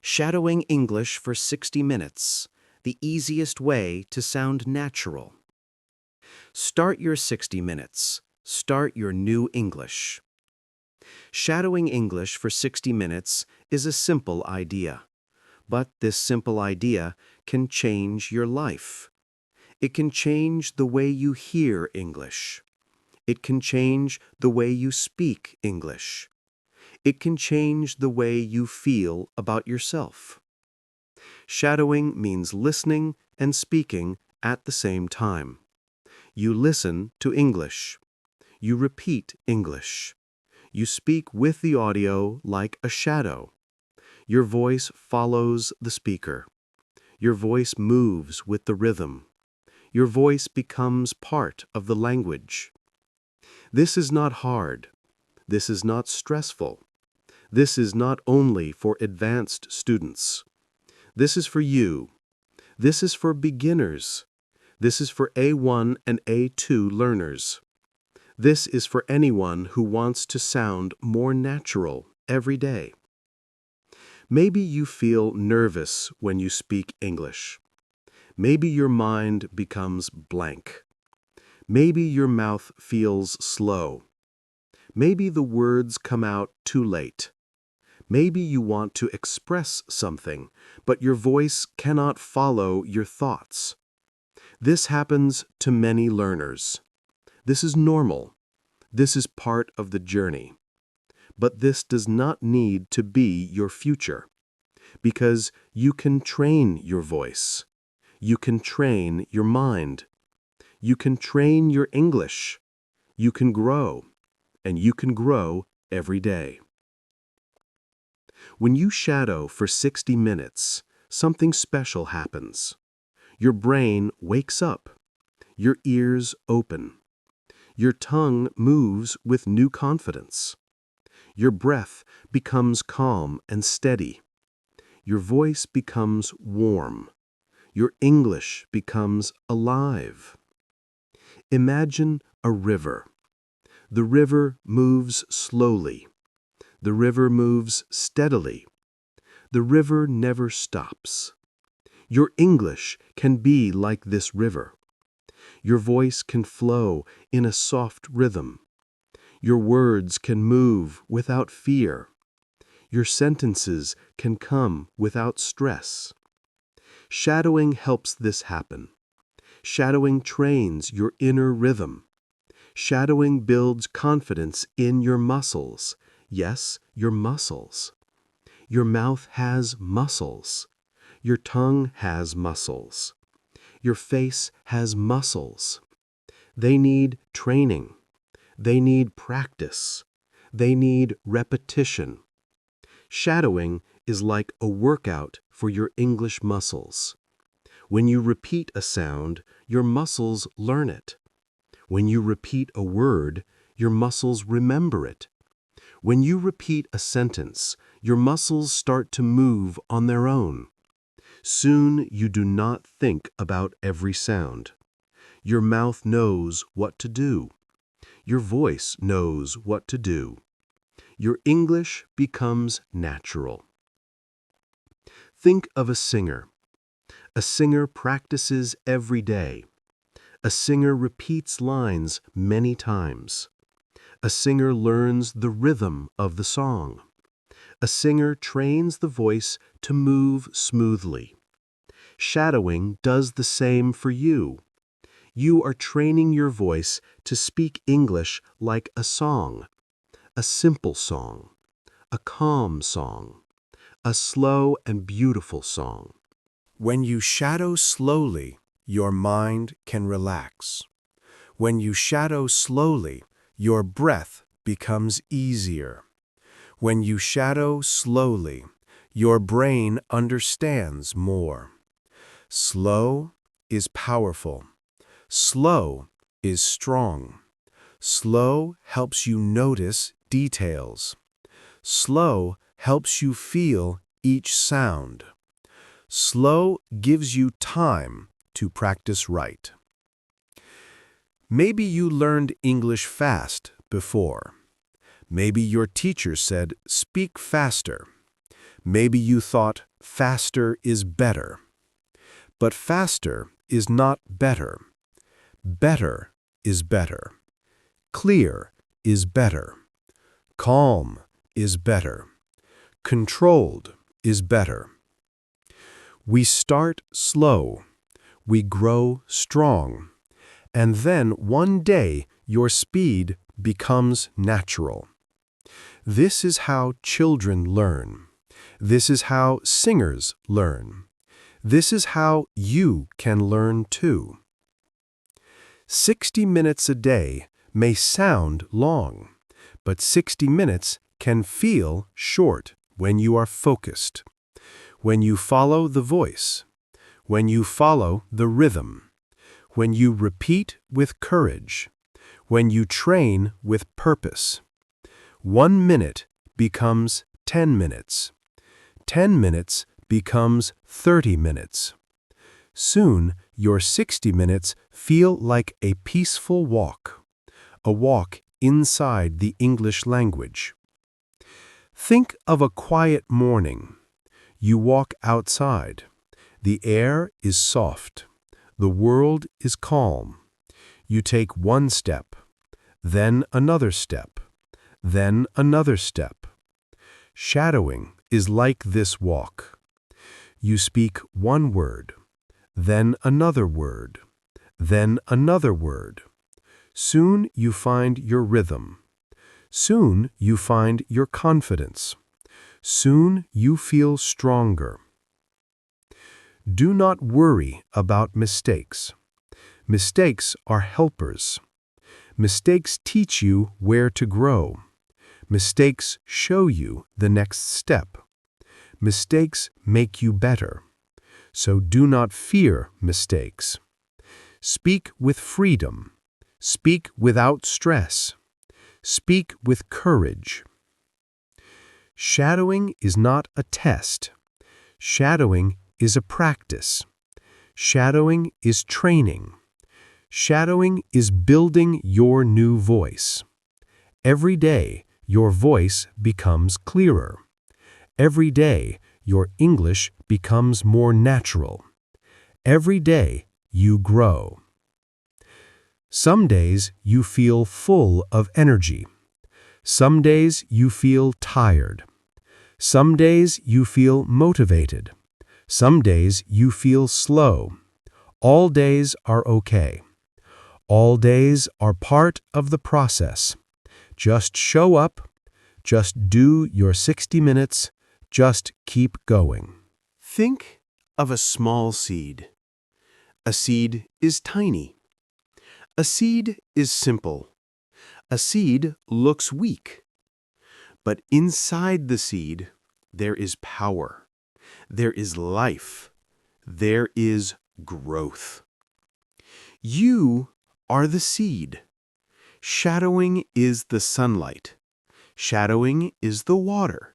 Shadowing English for 60 minutes, the easiest way to sound natural. Start your 60 minutes. Start your new English. Shadowing English for 60 minutes is a simple idea, but this simple idea can change your life. It can change the way you hear English. It can change the way you speak English. It can change the way you feel about yourself. Shadowing means listening and speaking at the same time. You listen to English. You repeat English. You speak with the audio like a shadow. Your voice follows the speaker. Your voice moves with the rhythm. Your voice becomes part of the language. This is not hard. This is not stressful. This is not only for advanced students. This is for you. This is for beginners. This is for A1 and A2 learners. This is for anyone who wants to sound more natural every day. Maybe you feel nervous when you speak English. Maybe your mind becomes blank. Maybe your mouth feels slow. Maybe the words come out too late. Maybe you want to express something, but your voice cannot follow your thoughts. This happens to many learners. This is normal. This is part of the journey. But this does not need to be your future, because you can train your voice. You can train your mind. You can train your English. You can grow, and you can grow every day. When you shadow for 60 minutes, something special happens. Your brain wakes up. Your ears open. Your tongue moves with new confidence. Your breath becomes calm and steady. Your voice becomes warm. Your English becomes alive. Imagine a river. The river moves slowly. The river moves steadily. The river never stops. Your English can be like this river. Your voice can flow in a soft rhythm. Your words can move without fear. Your sentences can come without stress. Shadowing helps this happen. Shadowing trains your inner rhythm. Shadowing builds confidence in your muscles. Yes, your muscles. Your mouth has muscles. Your tongue has muscles. Your face has muscles. They need training. They need practice. They need repetition. Shadowing is like a workout for your English muscles. When you repeat a sound, your muscles learn it. When you repeat a word, your muscles remember it. When you repeat a sentence, your muscles start to move on their own. Soon you do not think about every sound. Your mouth knows what to do. Your voice knows what to do. Your English becomes natural. Think of a singer. A singer practices every day. A singer repeats lines many times. A singer learns the rhythm of the song. A singer trains the voice to move smoothly. Shadowing does the same for you. You are training your voice to speak English like a song, a simple song, a calm song, a slow and beautiful song. When you shadow slowly, your mind can relax. When you shadow slowly, your breath becomes easier. When you shadow slowly, your brain understands more. Slow is powerful. Slow is strong. Slow helps you notice details. Slow helps you feel each sound. Slow gives you time to practice right. Maybe you learned English fast before. Maybe your teacher said, "Speak faster." Maybe you thought faster is better. But faster is not better. Better is better. Clear is better. Calm is better. Controlled is better. We start slow. We grow strong. And then one day your speed becomes natural. This is how children learn. This is how singers learn. This is how you can learn too. 60 minutes a day may sound long, but 60 minutes can feel short when you are focused, when you follow the voice, when you follow the rhythm, when you repeat with courage, when you train with purpose. 1 minute becomes 10 minutes. 10 minutes becomes 30 minutes. Soon, your 60 minutes feel like a peaceful walk, a walk inside the English language. Think of a quiet morning. You walk outside. The air is soft. The world is calm. You take one step, then another step, then another step. Shadowing is like this walk. You speak one word, then another word, then another word. Soon you find your rhythm. Soon you find your confidence. Soon you feel stronger. Do not worry about mistakes. Mistakes are helpers. Mistakes teach you where to grow. Mistakes show you the next step. Mistakes make you better. So do not fear mistakes. Speak with freedom. Speak without stress. Speak with courage. Shadowing is not a test. Shadowing is a practice. Shadowing is training. Shadowing is building your new voice. Every day, your voice becomes clearer. Every day, your English becomes more natural. Every day, you grow. Some days you feel full of energy. Some days you feel tired. Some days you feel motivated. Some days you feel slow. All days are okay. All days are part of the process. Just show up. Just do your 60 minutes. Just keep going. Think of a small seed. A seed is tiny. A seed is simple. A seed looks weak. But inside the seed, there is power. There is life. There is growth. You are the seed. Shadowing is the sunlight. Shadowing is the water.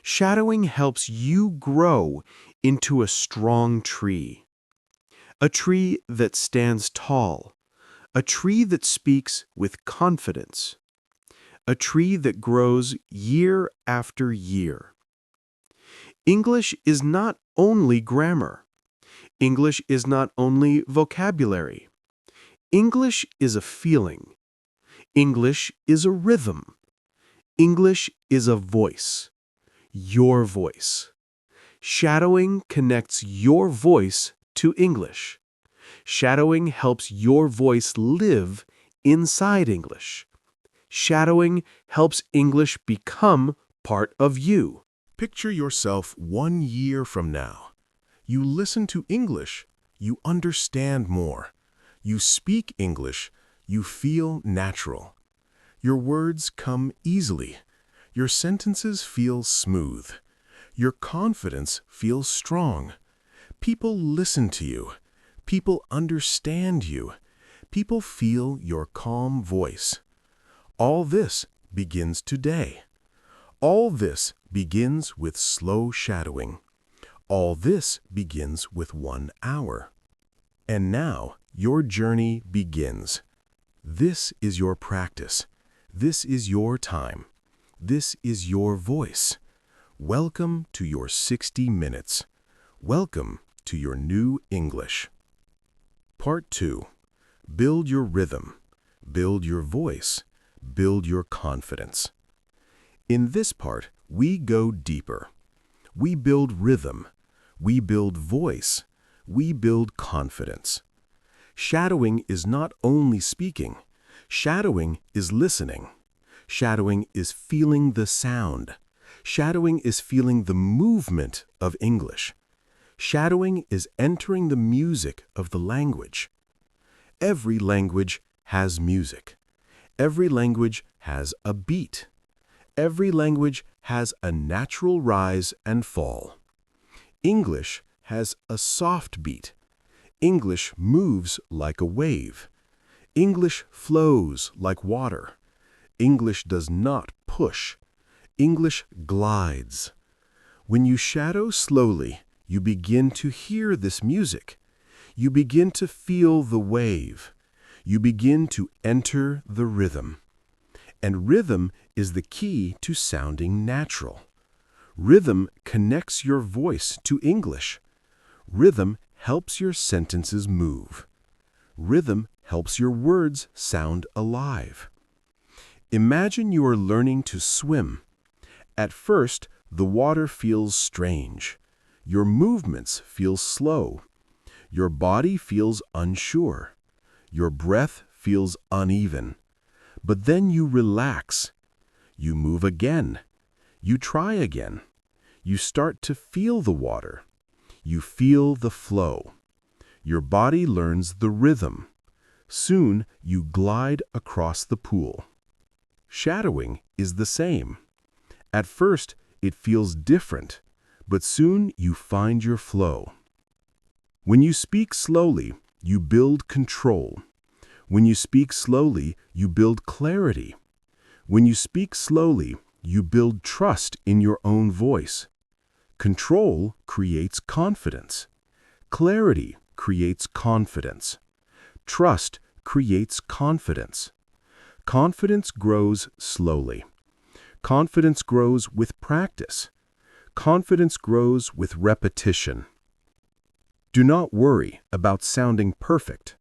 Shadowing helps you grow into a strong tree. A tree that stands tall. A tree that speaks with confidence. A tree that grows year after year. English is not only grammar. English is not only vocabulary. English is a feeling. English is a rhythm. English is a voice. Your voice. Shadowing connects your voice to English. Shadowing helps your voice live inside English. Shadowing helps English become part of you. Picture yourself 1 year from now. You listen to English, you understand more. You speak English, you feel natural. Your words come easily. Your sentences feel smooth. Your confidence feels strong. People listen to you. People understand you. People feel your calm voice. All this begins today. All this begins with slow shadowing. All this begins with 1 hour. And now your journey begins. This is your practice. This is your time. This is your voice. Welcome to your 60 minutes. Welcome to your new English. Part 2. Build your rhythm. Build your voice. Build your confidence. In this part, we go deeper. We build rhythm. We build voice. We build confidence. Shadowing is not only speaking. Shadowing is listening. Shadowing is feeling the sound. Shadowing is feeling the movement of English. Shadowing is entering the music of the language. Every language has music. Every language has a beat. Every language has a natural rise and fall. English has a soft beat. English moves like a wave. English flows like water. English does not push. English glides. When you shadow slowly, you begin to hear this music. You begin to feel the wave. You begin to enter the rhythm. And rhythm is the key to sounding natural. Rhythm connects your voice to English. Rhythm helps your sentences move. Rhythm helps your words sound alive. Imagine you are learning to swim. At first, the water feels strange. Your movements feel slow. Your body feels unsure. Your breath feels uneven. But then you relax. You move again. You try again. You start to feel the water. You feel the flow. Your body learns the rhythm. Soon you glide across the pool. Shadowing is the same. At first, it feels different, but soon you find your flow. When you speak slowly, you build control. When you speak slowly, you build clarity. When you speak slowly, you build trust in your own voice. Control creates confidence. Clarity creates confidence. Trust creates confidence. Confidence grows slowly. Confidence grows with practice. Confidence grows with repetition. Do not worry about sounding perfect.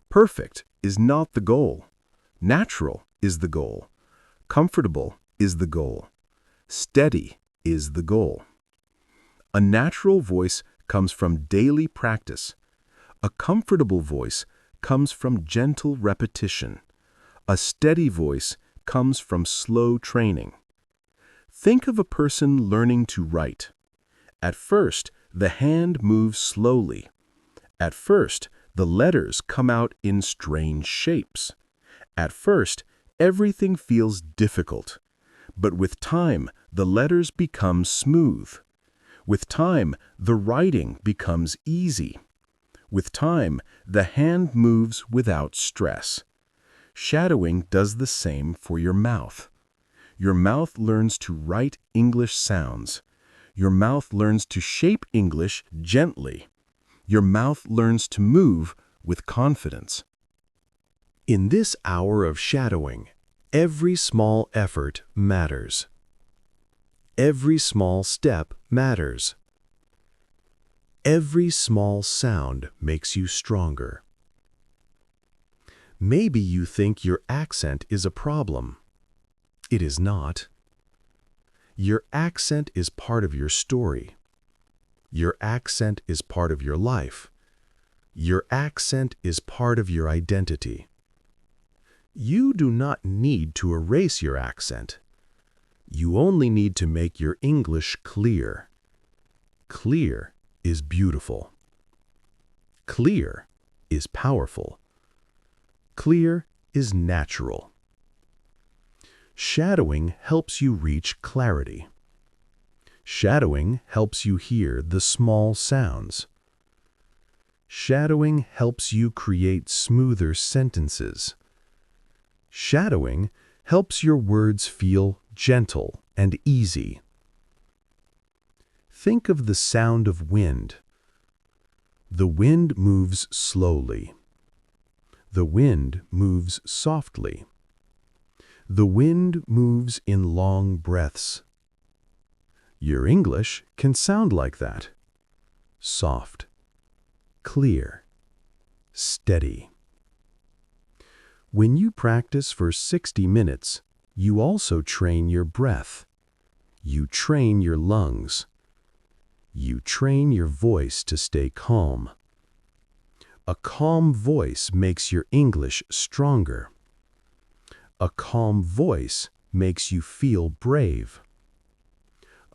Perfect is not the goal. Natural is the goal. Comfortable is the goal. Steady is the goal. A natural voice comes from daily practice. A comfortable voice comes from gentle repetition. A steady voice comes from slow training. Think of a person learning to write. At first, the hand moves slowly. At first, the letters come out in strange shapes. At first, everything feels difficult. But with time, the letters become smooth. With time, the writing becomes easy. With time, the hand moves without stress. Shadowing does the same for your mouth. Your mouth learns to write English sounds. Your mouth learns to shape English gently. Your mouth learns to move with confidence. In this hour of shadowing, every small effort matters. Every small step matters. Every small sound makes you stronger. Maybe you think your accent is a problem. It is not. Your accent is part of your story. Your accent is part of your life. Your accent is part of your identity. You do not need to erase your accent. You only need to make your English clear. Clear is beautiful. Clear is powerful. Clear is natural. Shadowing helps you reach clarity. Shadowing helps you hear the small sounds. Shadowing helps you create smoother sentences. Shadowing helps your words feel gentle and easy. Think of the sound of wind. The wind moves slowly. The wind moves softly. The wind moves in long breaths. Your English can sound like that. Soft, clear, steady. When you practice for 60 minutes, you also train your breath. You train your lungs. You train your voice to stay calm. A calm voice makes your English stronger. A calm voice makes you feel brave.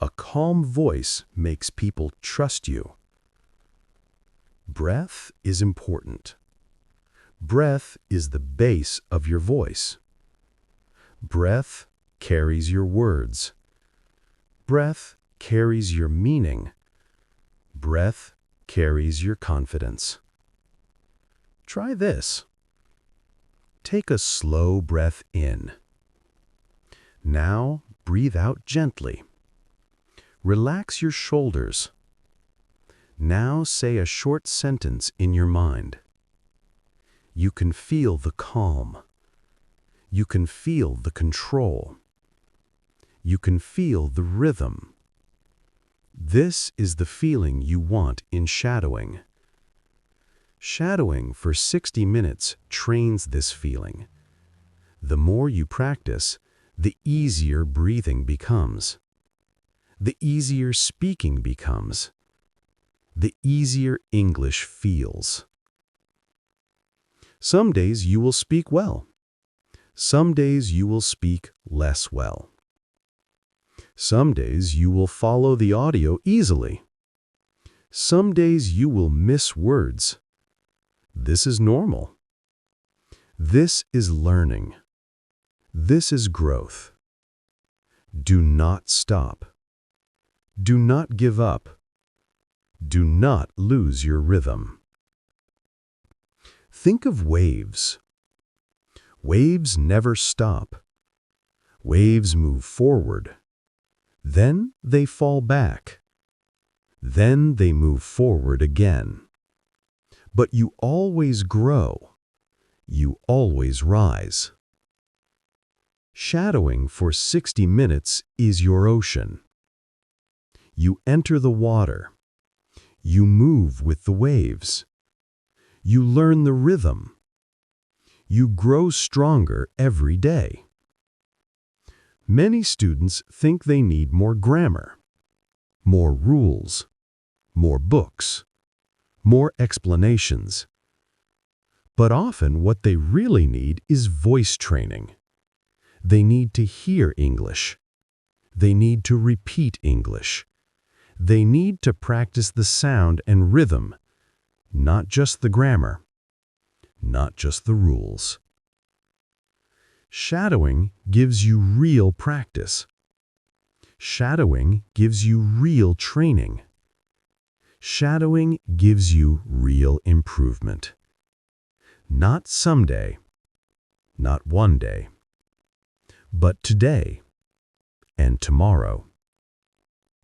A calm voice makes people trust you. Breath is important. Breath is the base of your voice. Breath carries your words. Breath carries your meaning. Breath carries your confidence. Try this. Take a slow breath in. Now breathe out gently. Relax your shoulders. Now say a short sentence in your mind. You can feel the calm. You can feel the control. You can feel the rhythm. This is the feeling you want in shadowing. Shadowing for 60 minutes trains this feeling. The more you practice, the easier breathing becomes. The easier speaking becomes. The easier English feels. Some days you will speak well. Some days you will speak less well. Some days you will follow the audio easily. Some days you will miss words. This is normal. This is learning. This is growth. Do not stop. Do not give up. Do not lose your rhythm. Think of waves. Waves never stop. Waves move forward. Then they fall back. Then they move forward again. But you always grow. You always rise. Shadowing for 60 minutes is your ocean. You enter the water. You move with the waves. You learn the rhythm. You grow stronger every day. Many students think they need more grammar, more rules, more books, more explanations. But often what they really need is voice training. They need to hear English. They need to repeat English. They need to practice the sound and rhythm, not just the grammar, not just the rules. Shadowing gives you real practice. Shadowing gives you real training. Shadowing gives you real improvement. Not someday, not one day, but today and tomorrow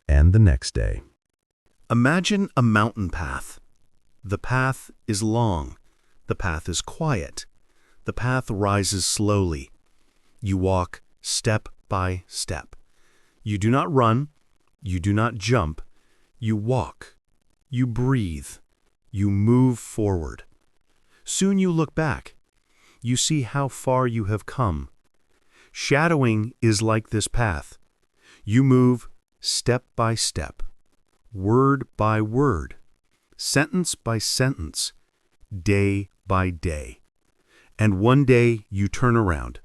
and the next day. Imagine a mountain path. The path is long. The path is quiet. The path rises slowly. You walk step by step. You do not run. You do not jump. You walk. You breathe. You move forward. Soon you look back. You see how far you have come. Shadowing is like this path. You move step by step, word by word, sentence by sentence, day by day. And one day you turn around.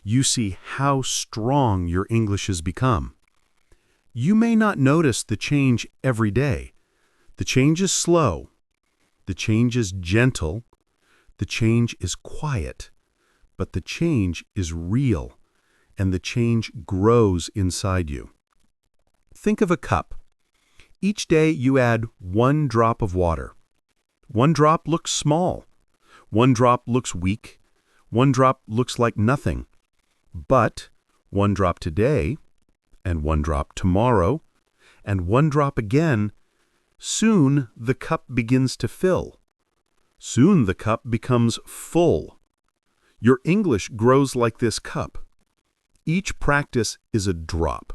You see how strong your English has become. You may not notice the change every day. The change is slow. The change is gentle. The change is quiet. But the change is real, and the change grows inside you. Think of a cup. Each day you add 1 drop of water. 1 drop looks small. 1 drop looks weak. 1 drop looks like nothing. But 1 drop today, and 1 drop tomorrow, and 1 drop again, soon the cup begins to fill. Soon the cup becomes full. Your English grows like this cup. Each practice is a drop.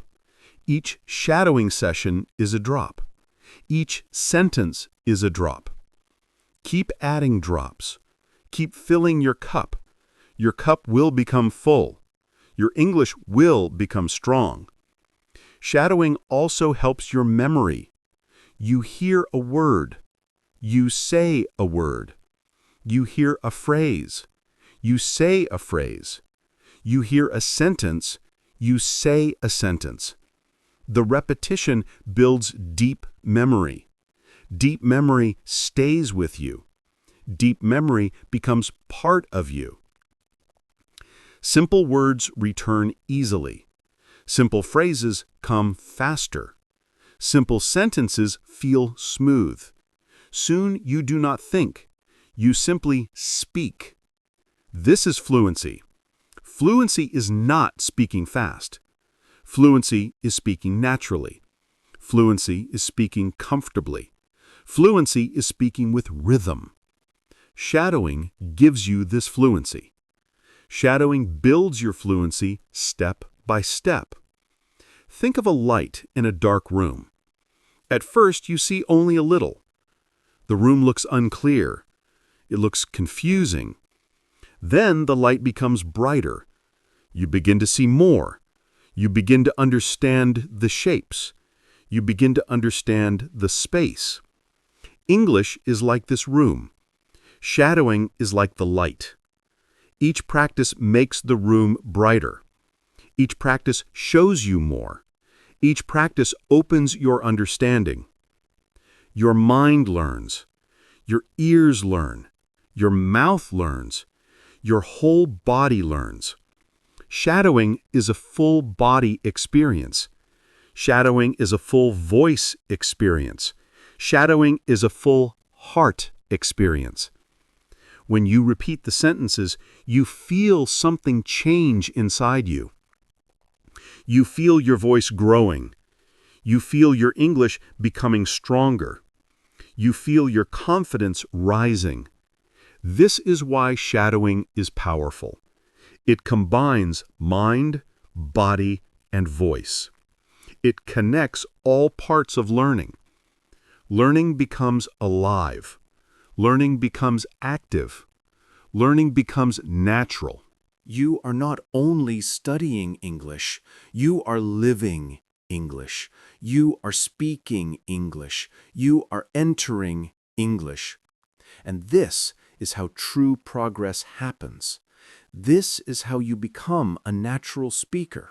Each shadowing session is a drop. Each sentence is a drop. Keep adding drops. Keep filling your cup. Your cup will become full. Your English will become strong. Shadowing also helps your memory. You hear a word. You say a word. You hear a phrase. You say a phrase. You hear a sentence. You say a sentence. The repetition builds deep memory. Deep memory stays with you. Deep memory becomes part of you. Simple words return easily. Simple phrases come faster. Simple sentences feel smooth. Soon you do not think. You simply speak. This is fluency. Fluency is not speaking fast. Fluency is speaking naturally. Fluency is speaking comfortably. Fluency is speaking with rhythm. Shadowing gives you this fluency. Shadowing builds your fluency step by step. Think of a light in a dark room. At first, you see only a little. The room looks unclear. It looks confusing. Then the light becomes brighter. You begin to see more. You begin to understand the shapes. You begin to understand the space. English is like this room. Shadowing is like the light. Each practice makes the room brighter. Each practice shows you more. Each practice opens your understanding. Your mind learns. Your ears learn. Your mouth learns. Your whole body learns. Shadowing is a full body experience. Shadowing is a full voice experience. Shadowing is a full heart experience. When you repeat the sentences, you feel something change inside you. You feel your voice growing. You feel your English becoming stronger. You feel your confidence rising. This is why shadowing is powerful. It combines mind, body, and voice. It connects all parts of learning. Learning becomes alive. Learning becomes active. Learning becomes natural. You are not only studying English, you are living English. You are speaking English. You are entering English. And this is how true progress happens. This is how you become a natural speaker.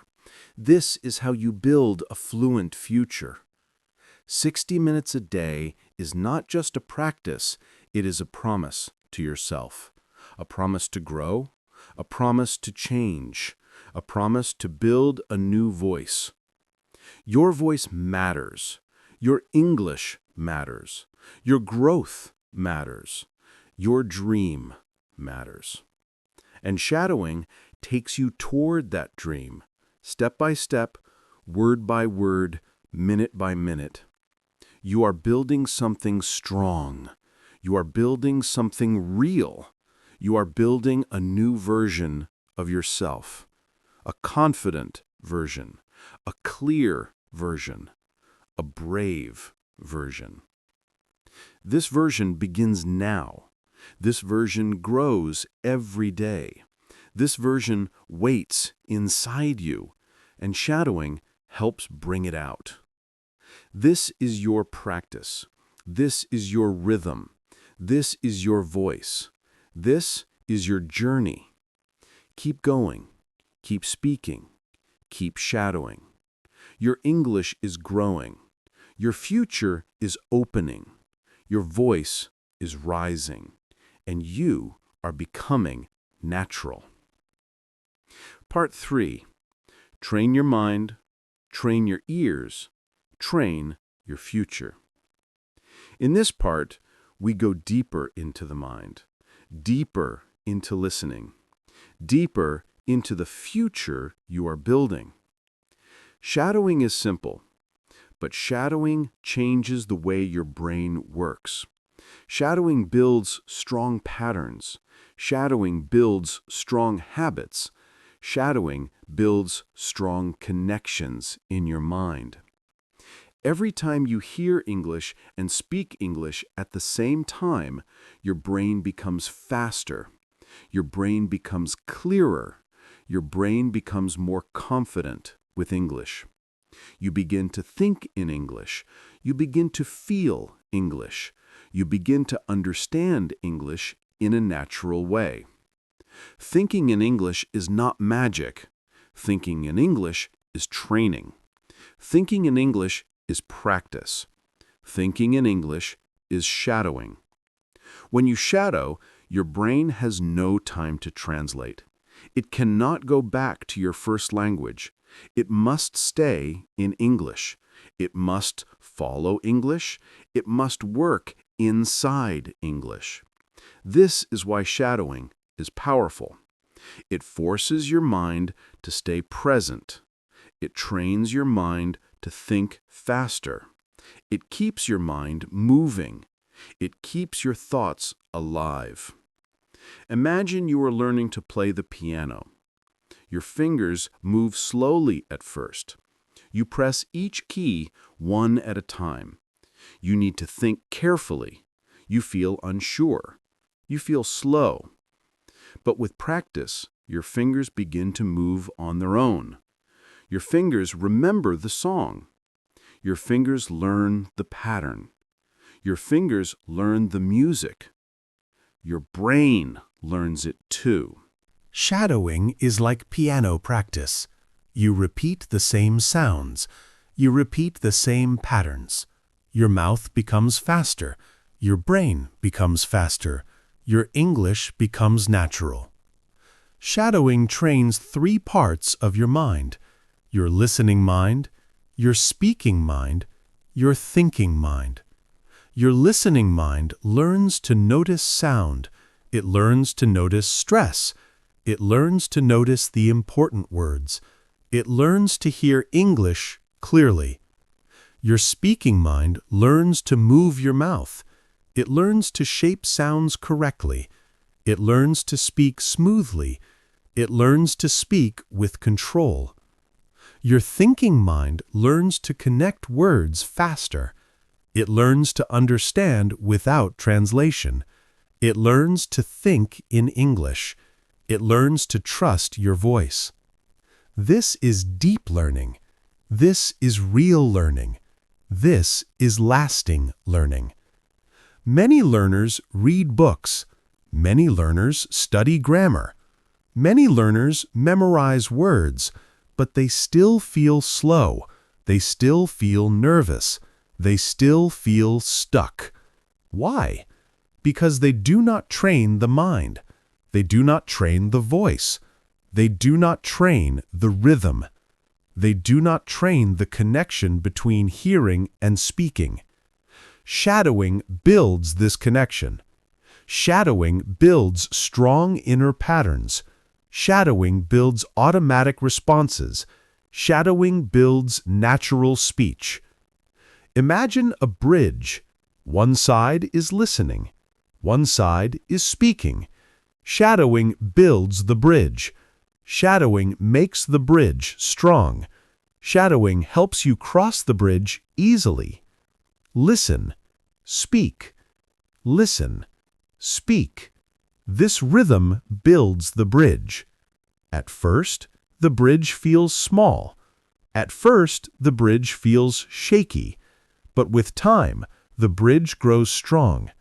This is how you build a fluent future. 60 minutes a day is not just a practice, it is a promise to yourself. A promise to grow, a promise to change, a promise to build a new voice. Your voice matters. Your English matters. Your growth matters. Your dream matters. And shadowing takes you toward that dream, step by step, word by word, minute by minute. You are building something strong. You are building something real. You are building a new version of yourself, a confident version, a clear version, a brave version. This version begins now. This version grows every day. This version waits inside you, and shadowing helps bring it out. This is your practice. This is your rhythm. This is your voice. This is your journey. Keep going. Keep speaking. Keep shadowing. Your English is growing. Your future is opening. Your voice is rising. And you are becoming natural. Part 3. Train your mind, train your ears, train your future. In this part, we go deeper into the mind, deeper into listening, deeper into the future you are building. Shadowing is simple, but shadowing changes the way your brain works. Shadowing builds strong patterns. Shadowing builds strong habits. Shadowing builds strong connections in your mind. Every time you hear English and speak English at the same time, your brain becomes faster. Your brain becomes clearer. Your brain becomes more confident with English. You begin to think in English. You begin to feel English. You begin to understand English in a natural way. Thinking in English is not magic. Thinking in English is training. Thinking in English is practice. Thinking in English is shadowing. When you shadow, your brain has no time to translate. It cannot go back to your first language. It must stay in English. It must follow English. It must work inside English. This is why shadowing is powerful. It forces your mind to stay present. It trains your mind to think faster. It keeps your mind moving. It keeps your thoughts alive. Imagine you are learning to play the piano. Your fingers move slowly at first. You press each key one at a time. You need to think carefully. You feel unsure. You feel slow. But with practice, your fingers begin to move on their own. Your fingers remember the song. Your fingers learn the pattern. Your fingers learn the music. Your brain learns it too. Shadowing is like piano practice. You repeat the same sounds. You repeat the same patterns. Your mouth becomes faster. Your brain becomes faster. Your English becomes natural. Shadowing trains 3 parts of your mind: your listening mind, your speaking mind, your thinking mind. Your listening mind learns to notice sound. It learns to notice stress. It learns to notice the important words. It learns to hear English clearly. Your speaking mind learns to move your mouth. It learns to shape sounds correctly. It learns to speak smoothly. It learns to speak with control. Your thinking mind learns to connect words faster. It learns to understand without translation. It learns to think in English. It learns to trust your voice. This is deep learning. This is real learning. This is lasting learning. Many learners read books. Many learners study grammar. Many learners memorize words, but they still feel slow. They still feel nervous. They still feel stuck. Why? Because they do not train the mind. They do not train the voice. They do not train the rhythm. They do not train the connection between hearing and speaking. Shadowing builds this connection. Shadowing builds strong inner patterns. Shadowing builds automatic responses. Shadowing builds natural speech. Imagine a bridge. One side is listening. One side is speaking. Shadowing builds the bridge. Shadowing makes the bridge strong. Shadowing helps you cross the bridge easily. Listen. Speak. Listen. Speak. This rhythm builds the bridge. At first, the bridge feels small. At first, the bridge feels shaky. But with time, the bridge grows strong.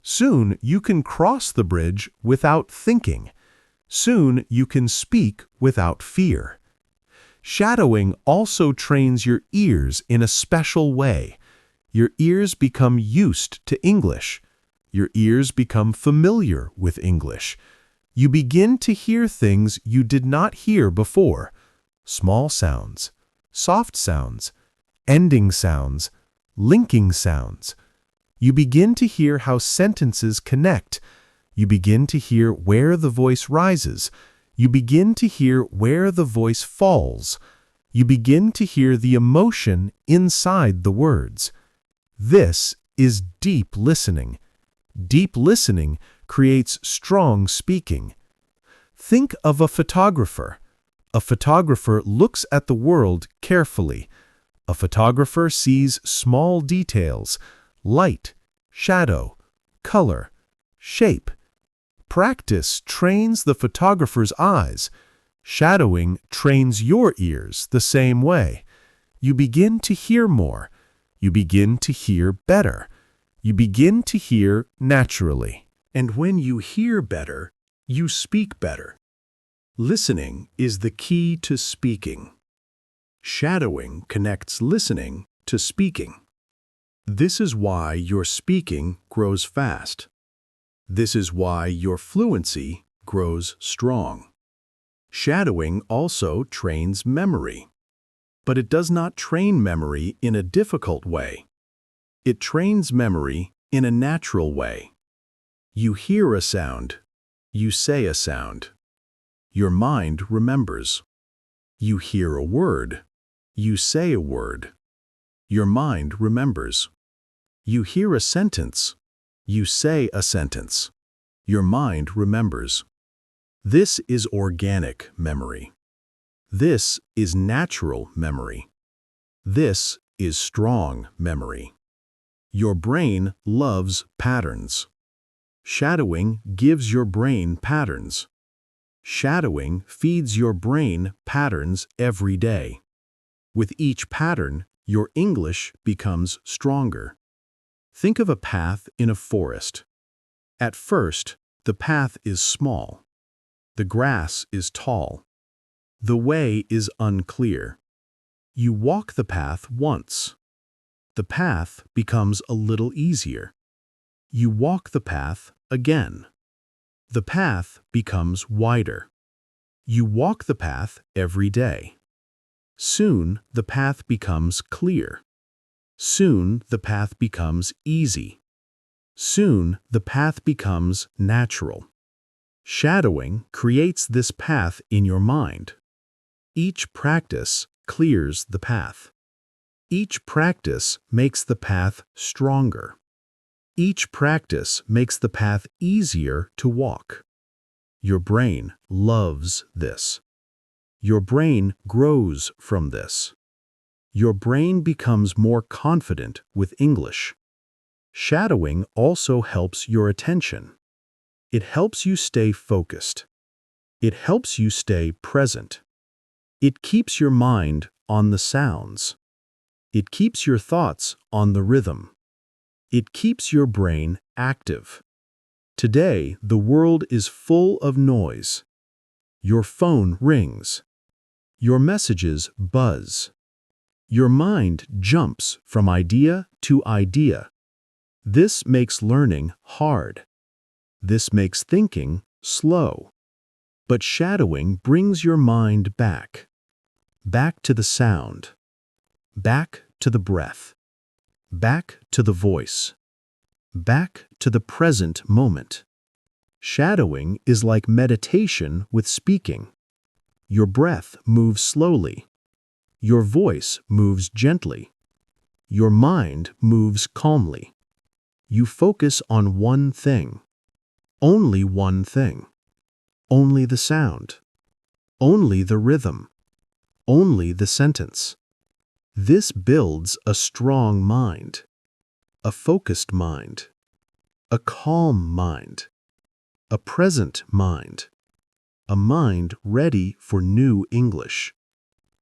Soon you can cross the bridge without thinking. Soon you can speak without fear. Shadowing also trains your ears in a special way. Your ears become used to English. Your ears become familiar with English. You begin to hear things you did not hear before. Small sounds, soft sounds, ending sounds, linking sounds. You begin to hear how sentences connect. You begin to hear where the voice rises. You begin to hear where the voice falls. You begin to hear the emotion inside the words. This is deep listening. Deep listening creates strong speaking. Think of a photographer. A photographer looks at the world carefully. A photographer sees small details, light, shadow, color, shape. Practice trains the photographer's eyes. Shadowing trains your ears the same way. You begin to hear more. You begin to hear better. You begin to hear naturally. And when you hear better, you speak better. Listening is the key to speaking. Shadowing connects listening to speaking. This is why your speaking grows fast. This is why your fluency grows strong. Shadowing also trains memory. But it does not train memory in a difficult way. It trains memory in a natural way. You hear a sound. You say a sound. Your mind remembers. You hear a word. You say a word. Your mind remembers. You hear a sentence. You say a sentence. Your mind remembers. This is organic memory. This is natural memory. This is strong memory. Your brain loves patterns. Shadowing gives your brain patterns. Shadowing feeds your brain patterns every day. With each pattern, your English becomes stronger. Think of a path in a forest. At first, the path is small. The grass is tall. The way is unclear. You walk the path once. The path becomes a little easier. You walk the path again. The path becomes wider. You walk the path every day. Soon the path becomes clear. Soon the path becomes easy. Soon the path becomes natural. Shadowing creates this path in your mind. Each practice clears the path. Each practice makes the path stronger. Each practice makes the path easier to walk. Your brain loves this. Your brain grows from this. Your brain becomes more confident with English. Shadowing also helps your attention. It helps you stay focused. It helps you stay present. It keeps your mind on the sounds. It keeps your thoughts on the rhythm. It keeps your brain active. Today, the world is full of noise. Your phone rings. Your messages buzz. Your mind jumps from idea to idea. This makes learning hard. This makes thinking slow. But shadowing brings your mind back. Back to the sound. Back to the breath. Back to the voice. Back to the present moment. Shadowing is like meditation with speaking. Your breath moves slowly. Your voice moves gently. Your mind moves calmly. You focus on one thing. Only one thing. Only the sound. Only the rhythm. Only the sentence. This builds a strong mind. A focused mind. A calm mind. A present mind. A mind ready for new English.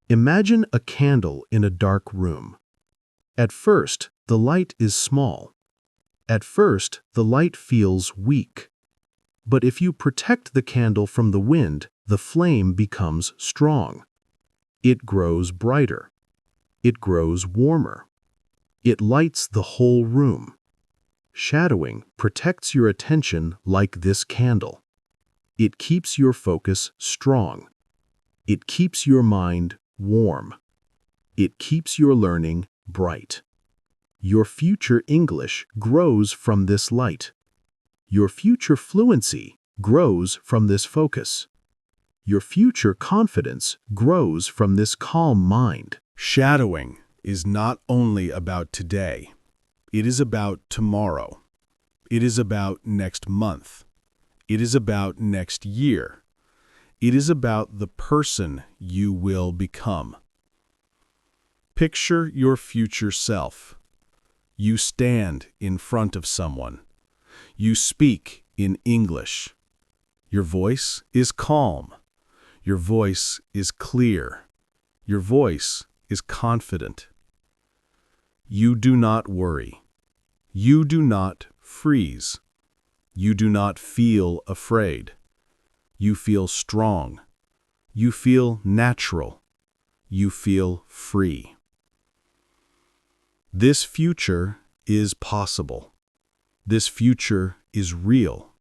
Imagine a candle in a dark room. At first, the light is small. At first, the light feels weak. But if you protect the candle from the wind, the flame becomes strong. It grows brighter. It grows warmer. It lights the whole room. Shadowing protects your attention like this candle. It keeps your focus strong. It keeps your mind warm. It keeps your learning bright. Your future English grows from this light. Your future fluency grows from this focus. Your future confidence grows from this calm mind. Shadowing is not only about today. It is about tomorrow. It is about next month. It is about next year. It is about the person you will become. Picture your future self. You stand in front of someone. You speak in English. Your voice is calm. Your voice is clear. Your voice is confident. You do not worry. You do not freeze. You do not feel afraid. You feel strong. You feel natural. You feel free. This future is possible. This future is real.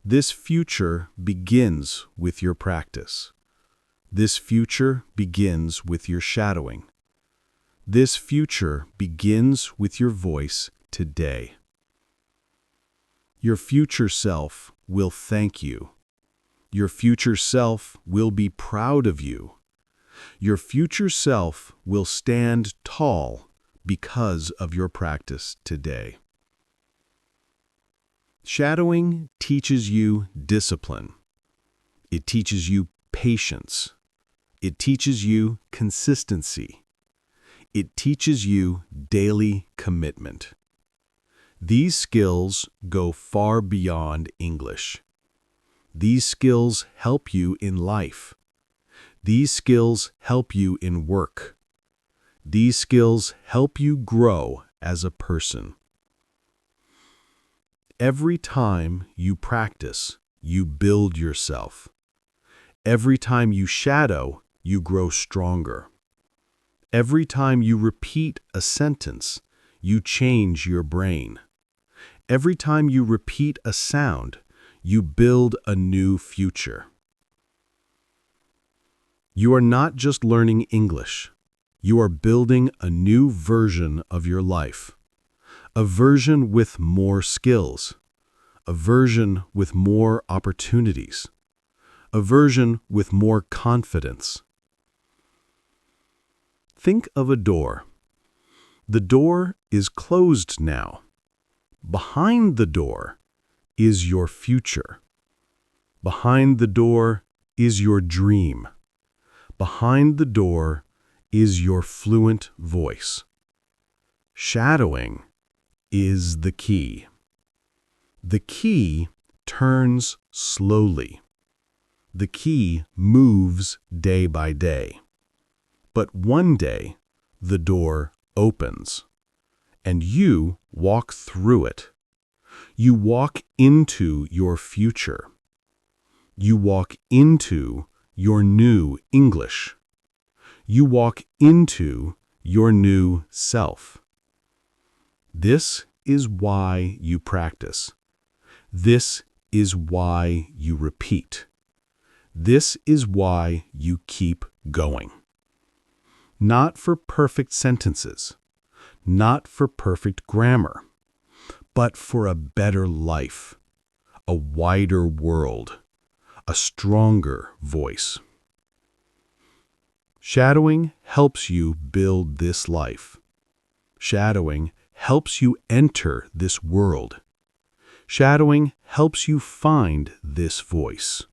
This future begins with your practice. This future begins with your shadowing. This future begins with your voice today. Your future self will thank you. Your future self will be proud of you. Your future self will stand tall because of your practice today. Shadowing teaches you discipline. It teaches you patience. It teaches you consistency. It teaches you daily commitment. These skills go far beyond English. These skills help you in life. These skills help you in work. These skills help you grow as a person. Every time you practice, you build yourself. Every time you shadow, you grow stronger. Every time you repeat a sentence, you change your brain. Every time you repeat a sound, you build a new future. You are not just learning English. You are building a new version of your life. A version with more skills. A version with more opportunities. A version with more confidence. Think of a door. The door is closed now. Behind the door is your future. Behind the door is your dream. Behind the door is your fluent voice. Shadowing is the key. The key turns slowly. The key moves day by day. But one day, the door opens, and you walk through it. You walk into your future. You walk into your new English. You walk into your new self. This is why you practice. This is why you repeat. This is why you keep going. Not for perfect sentences, not for perfect grammar, but for a better life, a wider world, a stronger voice. Shadowing helps you build this life. Shadowing helps you enter this world. Shadowing helps you find this voice.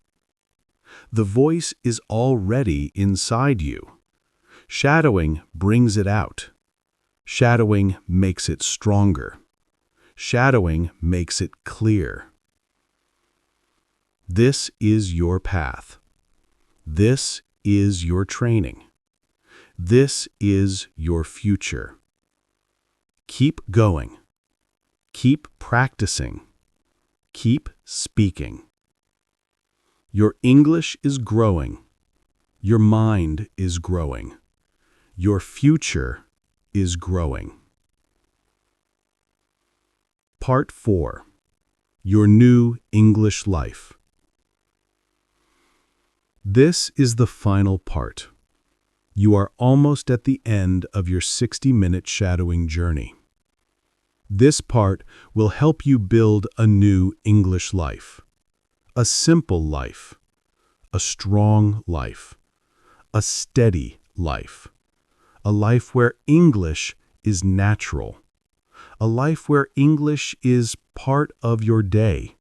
The voice is already inside you. Shadowing brings it out. Shadowing makes it stronger. Shadowing makes it clear. This is your path. This is your training. This is your future. Keep going. Keep practicing. Keep speaking. Your English is growing. Your mind is growing. Your future is growing. Part 4. Your new English life. This is the final part. You are almost at the end of your 60-minute shadowing journey. This part will help you build a new English life. A simple life. A strong life. A steady life. A life where English is natural. A life where English is part of your day.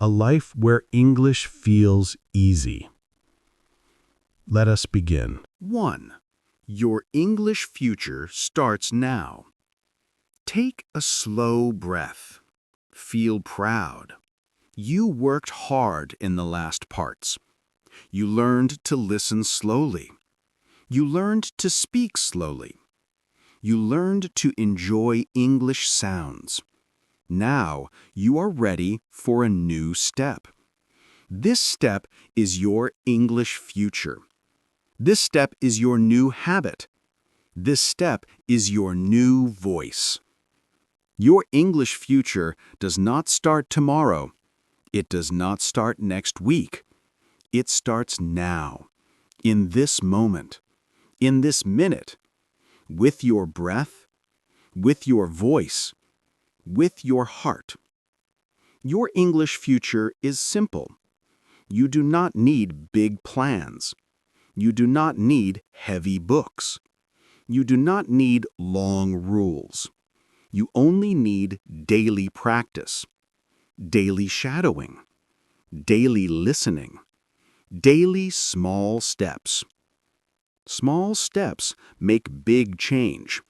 A life where English feels easy. Let us begin. 1. Your English future starts now. Take a slow breath. Feel proud. You worked hard in the last parts. You learned to listen slowly. You learned to speak slowly. You learned to enjoy English sounds. Now you are ready for a new step. This step is your English future. This step is your new habit. This step is your new voice. Your English future does not start tomorrow. It does not start next week. It starts now, in this moment, in this minute, with your breath, with your voice, with your heart. Your English future is simple. You do not need big plans. You do not need heavy books. You do not need long rules. You only need daily practice, daily shadowing, daily listening, daily small steps. Small steps make big change.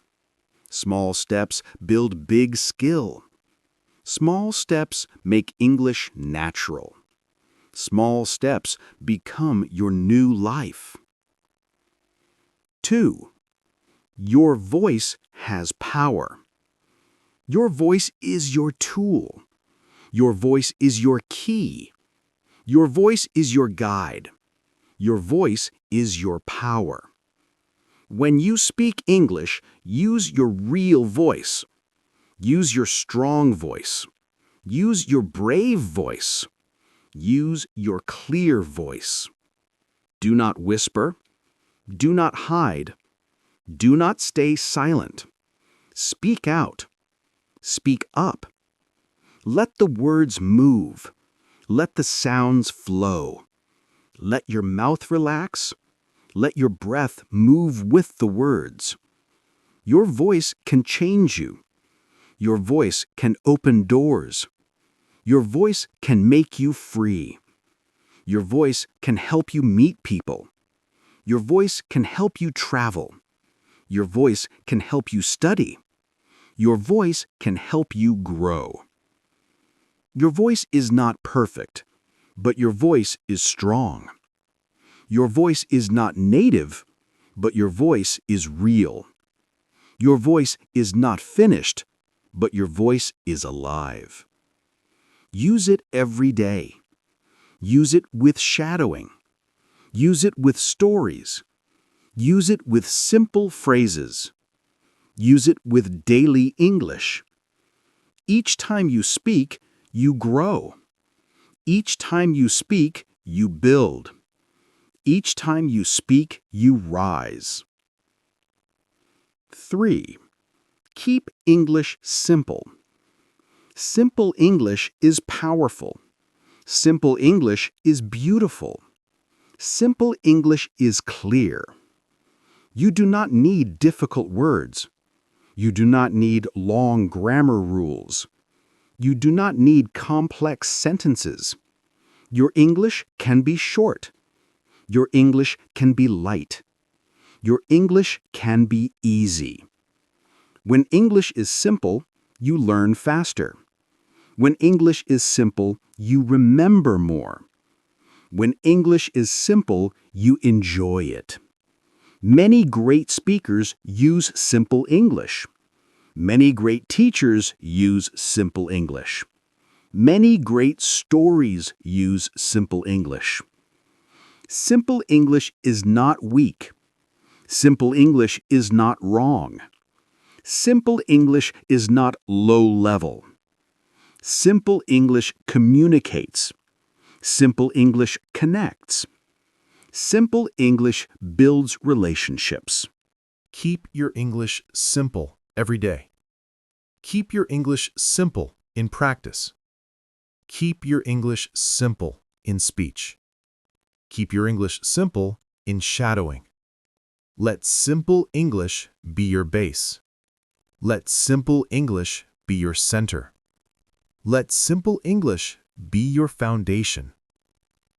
Small steps build big skill. Small steps make English natural. Small steps become your new life. 2. Your voice has power. Your voice is your tool. Your voice is your key. Your voice is your guide. Your voice is your power. When you speak English, use your real voice. Use your strong voice. Use your brave voice. Use your clear voice. Do not whisper. Do not hide. Do not stay silent. Speak out. Speak up. Let the words move. Let the sounds flow. Let your mouth relax. Let your breath move with the words. Your voice can change you. Your voice can open doors. Your voice can make you free. Your voice can help you meet people. Your voice can help you travel. Your voice can help you study. Your voice can help you grow. Your voice is not perfect, but your voice is strong. Your voice is not native, but your voice is real. Your voice is not finished, but your voice is alive. Use it every day. Use it with shadowing. Use it with stories. Use it with simple phrases. Use it with daily English. Each time you speak, you grow. Each time you speak, you build. Each time you speak, you rise. 3. Keep English simple. Simple English is powerful. Simple English is beautiful. Simple English is clear. You do not need difficult words. You do not need long grammar rules. You do not need complex sentences. Your English can be short. Your English can be light. Your English can be easy. When English is simple, you learn faster. When English is simple, you remember more. When English is simple, you enjoy it. Many great speakers use simple English. Many great teachers use simple English. Many great stories use simple English. Simple English is not weak. Simple English is not wrong. Simple English is not low level. Simple English communicates. Simple English connects. Simple English builds relationships. Keep your English simple every day. Keep your English simple in practice. Keep your English simple in speech. Keep your English simple in shadowing. Let simple English be your base. Let simple English be your center. Let simple English be your foundation.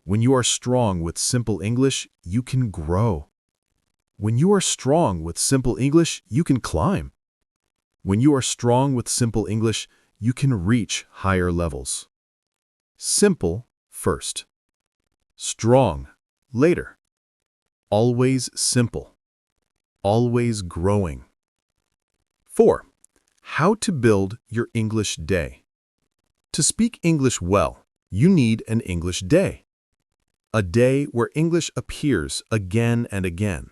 When you are strong with simple English, you can grow. When you are strong with simple English, you can climb. When you are strong with simple English, you can reach higher levels. Simple first. Strong later. Always simple. Always growing. 4. How to build your English day. To speak English well, you need an English day. A day where English appears again and again.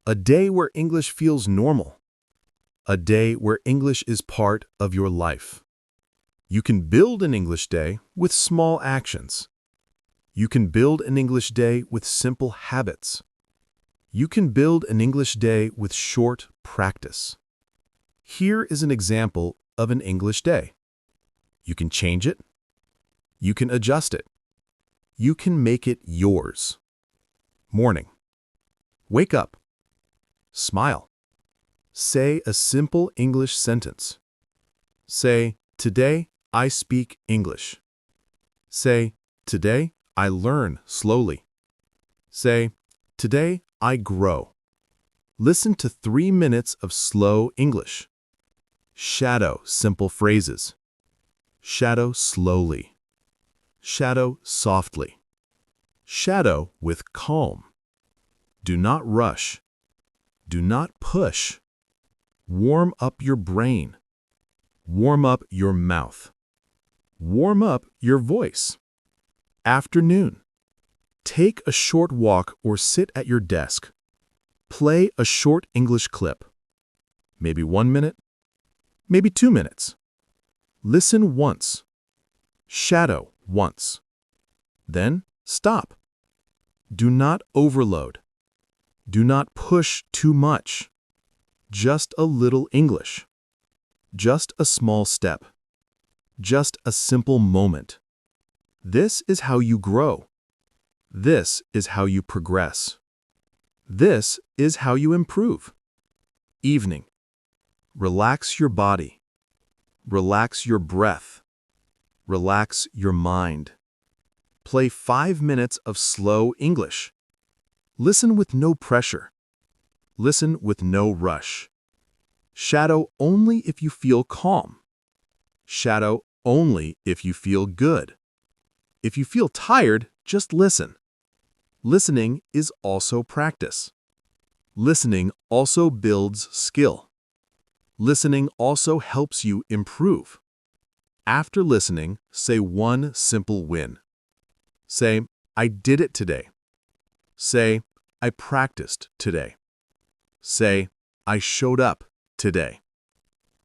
A day where English feels normal. A day where English is part of your life. You can build an English day with small actions. You can build an English day with simple habits. You can build an English day with short practice. Here is an example of an English day. You can change it. You can adjust it. You can make it yours. Morning. Wake up. Smile. Say a simple English sentence. Say, "Today I speak English." Say, "Today I learn slowly." Say, "Today I grow." Listen to 3 minutes of slow English. Shadow simple phrases. Shadow slowly. Shadow softly. Shadow with calm. Do not rush. Do not push. Warm up your brain. Warm up your mouth. Warm up your voice. Afternoon. Take a short walk or sit at your desk. Play a short English clip. Maybe 1 minute. Maybe 2 minutes. Listen once. Shadow once. Then stop. Do not overload. Do not push too much. Just a little English. Just a small step. Just a simple moment. This is how you grow. This is how you progress. This is how you improve. Evening. Relax your body. Relax your breath. Relax your mind. Play 5 minutes of slow English. Listen with no pressure. Listen with no rush. Shadow only if you feel calm. Shadow only if you feel good. If you feel tired, just listen. Listening is also practice. Listening also builds skill. Listening also helps you improve. After listening, say one simple win. Say, "I did it today." Say, "I practiced today." Say, "I showed up today."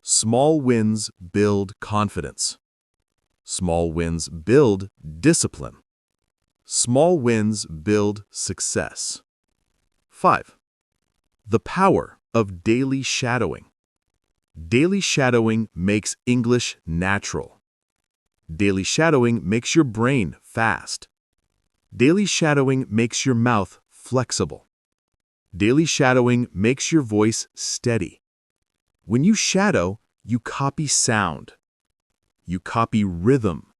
Small wins build confidence. Small wins build discipline. Small wins build success. 5. The power of daily shadowing. Daily shadowing makes English natural. Daily shadowing makes your brain fast. Daily shadowing makes your mouth flexible. Daily shadowing makes your voice steady. When you shadow, you copy sound. You copy rhythm.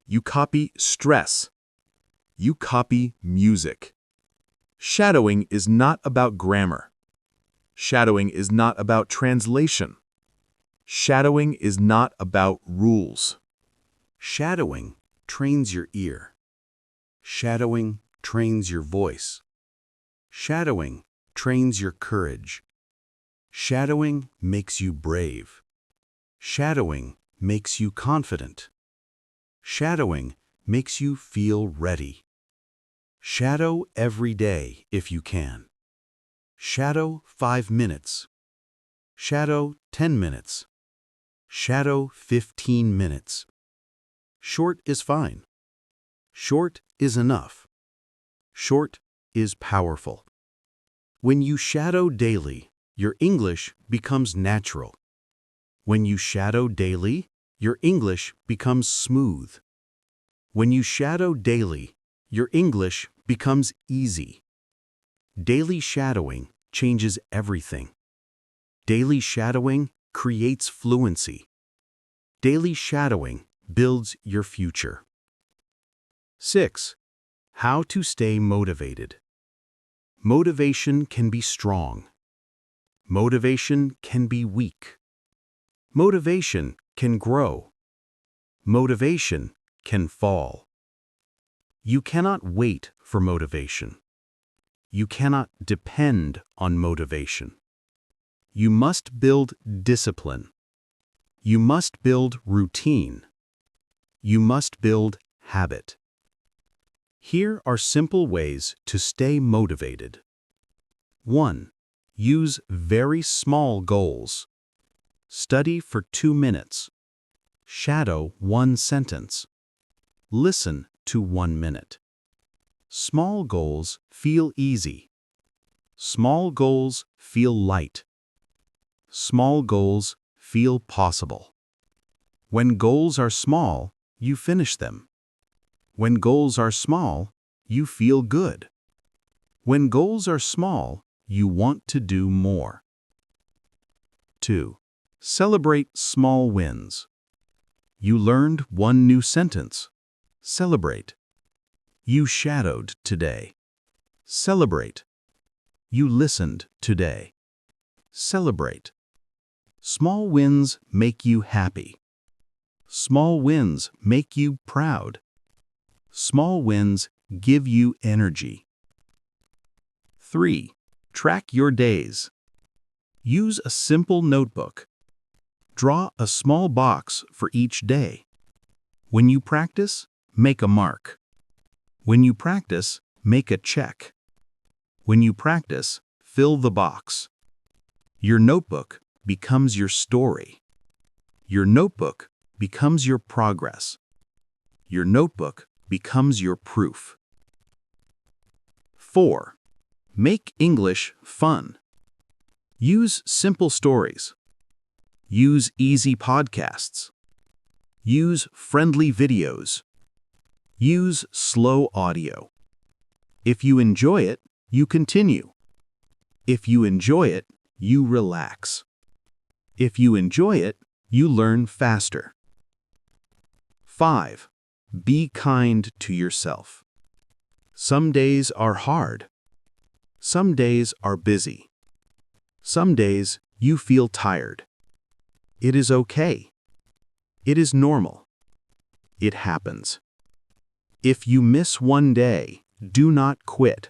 You copy stress. You copy music. Shadowing is not about grammar. Shadowing is not about translation. Shadowing is not about rules. Shadowing trains your ear. Shadowing trains your voice. Shadowing trains your courage. Shadowing makes you brave. Shadowing makes you confident. Shadowing makes you feel ready. Shadow every day if you can. Shadow 5 minutes. Shadow 10 minutes. Shadow 15 minutes. Short is fine. Short is enough. Short is powerful. When you shadow daily, your English becomes natural. When you shadow daily, your English becomes smooth. When you shadow daily, your English becomes easy. Daily shadowing changes everything. Daily shadowing creates fluency. Daily shadowing builds your future. 6. How to stay motivated. Motivation can be strong. Motivation can be weak. Motivation can grow. Motivation can fall. You cannot wait for motivation. You cannot depend on motivation. You must build discipline. You must build routine. You must build habit. Here are simple ways to stay motivated. 1. Use very small goals. Study for 2 minutes. Shadow 1 sentence. Listen to 1 minute. Small goals feel easy. Small goals feel light. Small goals feel possible. When goals are small, you finish them. When goals are small, you feel good. When goals are small, you want to do more. 2. Celebrate small wins. You learned 1 new sentence. Celebrate. You shadowed today. Celebrate. You listened today. Celebrate. Small wins make you happy. Small wins make you proud. Small wins give you energy. 3. Track your days. Use a simple notebook. Draw a small box for each day. When you practice, make a mark. When you practice, make a check. When you practice, fill the box. Your notebook becomes your story. Your notebook becomes your progress. Your notebook becomes your proof. 4. Make English fun. Use simple stories. Use easy podcasts. Use friendly videos. Use slow audio. If you enjoy it, you continue. If you enjoy it, you relax. If you enjoy it, you learn faster. 5. Be kind to yourself. Some days are hard. Some days are busy. Some days you feel tired. It is okay. It is normal. It happens. If you miss 1 day, do not quit.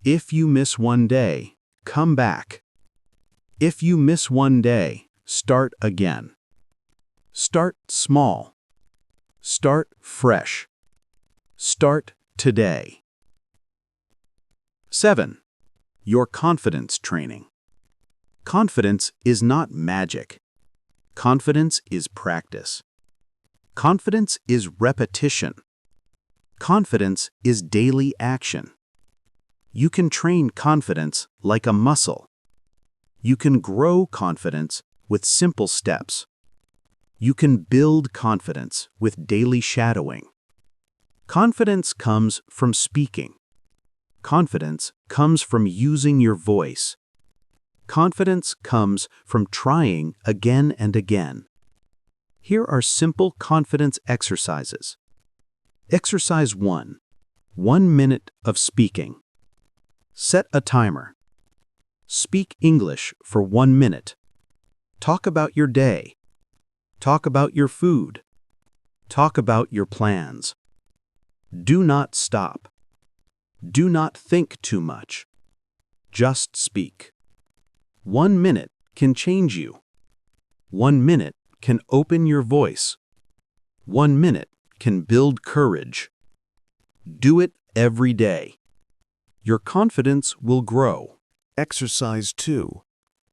If you miss 1 day, come back. If you miss 1 day, start again. Start small. Start fresh. Start today. 7. Your confidence training. Confidence is not magic. Confidence is practice. Confidence is repetition. Confidence is daily action. You can train confidence like a muscle. You can grow confidence with simple steps. You can build confidence with daily shadowing. Confidence comes from speaking. Confidence comes from using your voice. Confidence comes from trying again and again. Here are simple confidence exercises. Exercise 1. 1 minute of speaking. Set a timer. Speak English for 1 minute. Talk about your day. Talk about your food. Talk about your plans. Do not stop. Do not think too much. Just speak. 1 minute can change you. 1 minute can open your voice. 1 minute can build courage. Do it every day. Your confidence will grow. Exercise 2.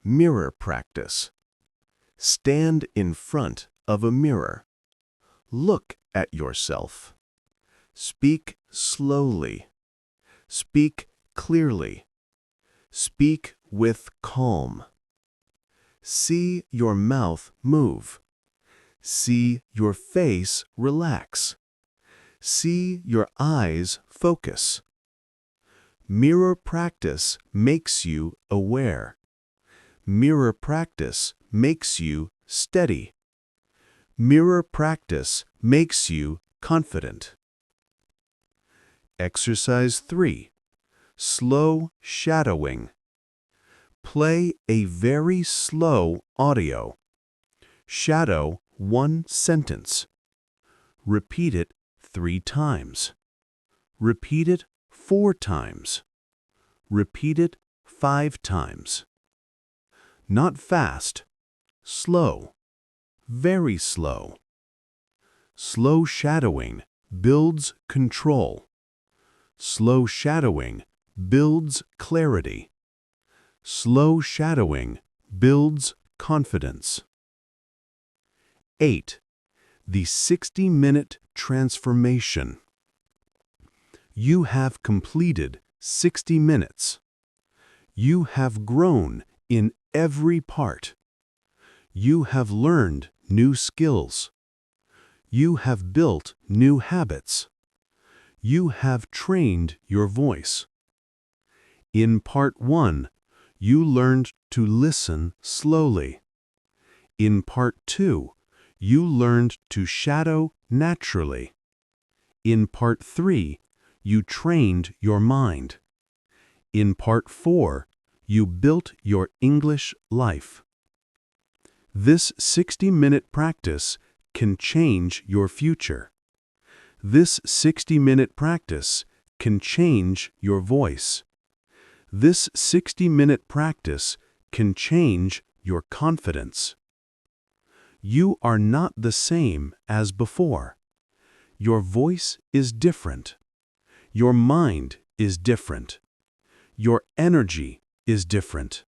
Mirror practice. Stand in front of a mirror. Look at yourself. Speak slowly. Speak clearly. Speak with calm. See your mouth move. See your face relax. See your eyes focus. Mirror practice makes you aware. Mirror practice makes you steady. Mirror practice makes you confident. Exercise 3. Slow shadowing. Play a very slow audio. Shadow one sentence. Repeat it 3 times. Repeat it 4 times. Repeat it 5 times. Not fast. Slow. Very slow. Slow shadowing builds control. Slow shadowing builds clarity. Slow shadowing builds confidence. 8. The 60-minute transformation. You have completed 60 minutes. You have grown in every part. You have learned new skills. You have built new habits. You have trained your voice. In Part 1, you learned to listen slowly. In Part 2, you learned to shadow naturally. In Part 3, you trained your mind. In Part 4, you built your English life. This 60-minute practice can change your future. This 60-minute practice can change your voice. This 60-minute practice can change your confidence. You are not the same as before. Your voice is different. Your mind is different. Your energy is different.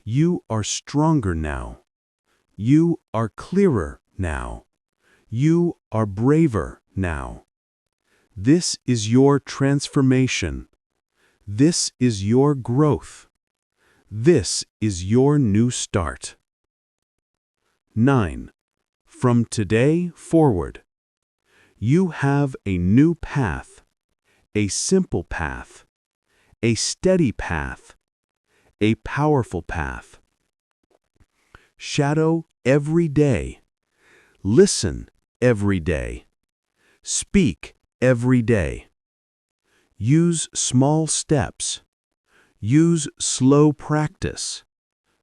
You are stronger now. You are clearer now. You are braver now. This is your transformation. This is your growth. This is your new start. 9. From today forward, you have a new path, a simple path, a steady path, a powerful path. Shadow every day. Listen every day. Speak every day. Use small steps. Use slow practice.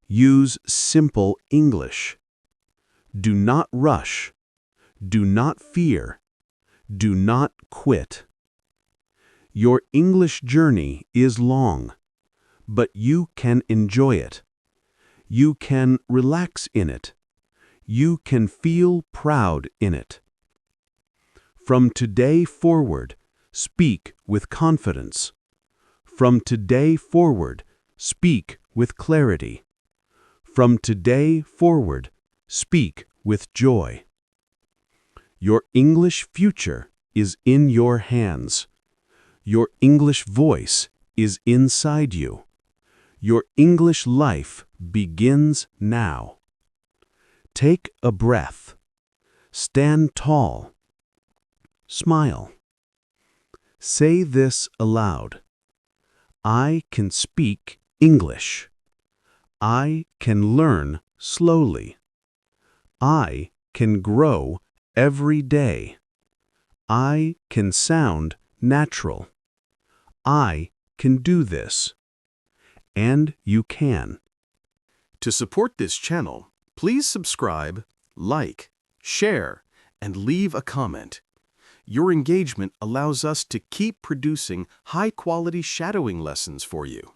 Use simple English. Do not rush. Do not fear. Do not quit. Your English journey is long, but you can enjoy it. You can relax in it. You can feel proud in it. From today forward, speak with confidence. From today forward, speak with clarity. From today forward, speak with joy. Your English future is in your hands. Your English voice is inside you. Your English life begins now. Take a breath. Stand tall. Smile. Say this aloud. I can speak English. I can learn slowly. I can grow every day. I can sound natural. I can do this. And you can. To support this channel, please subscribe, like, share, and leave a comment. Your engagement allows us to keep producing high-quality shadowing lessons for you.